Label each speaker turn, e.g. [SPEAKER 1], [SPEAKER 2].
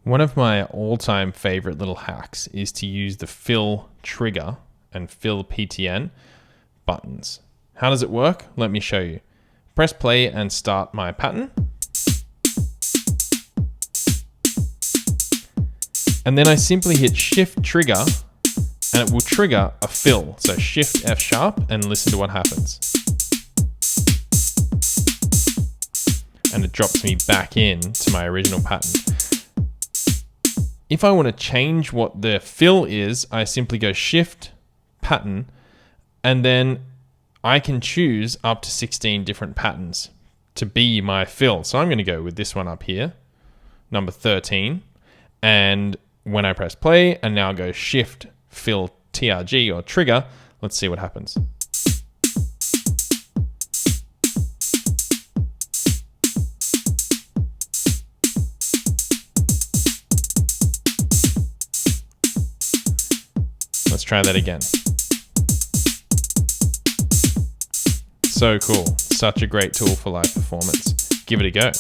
[SPEAKER 1] One of my all-time favorite little hacks is to use the fill trigger and fill PTN buttons. How does it work? Let me show you. Press play and start my pattern. And then I simply hit Shift Trigger and it will trigger a fill. So Shift F sharp and listen to what happens. And it drops me back in to my original pattern. If I want to change what the fill is, I simply go Shift, Pattern, and then I can choose up to 16 different patterns to be my fill. So I'm going to go with this one up here, number 13. And when I press play and now go Shift, Fill, TRG or Trigger, let's see what happens. Let's try that again. So cool. Such a great tool for live performance. Give it a go.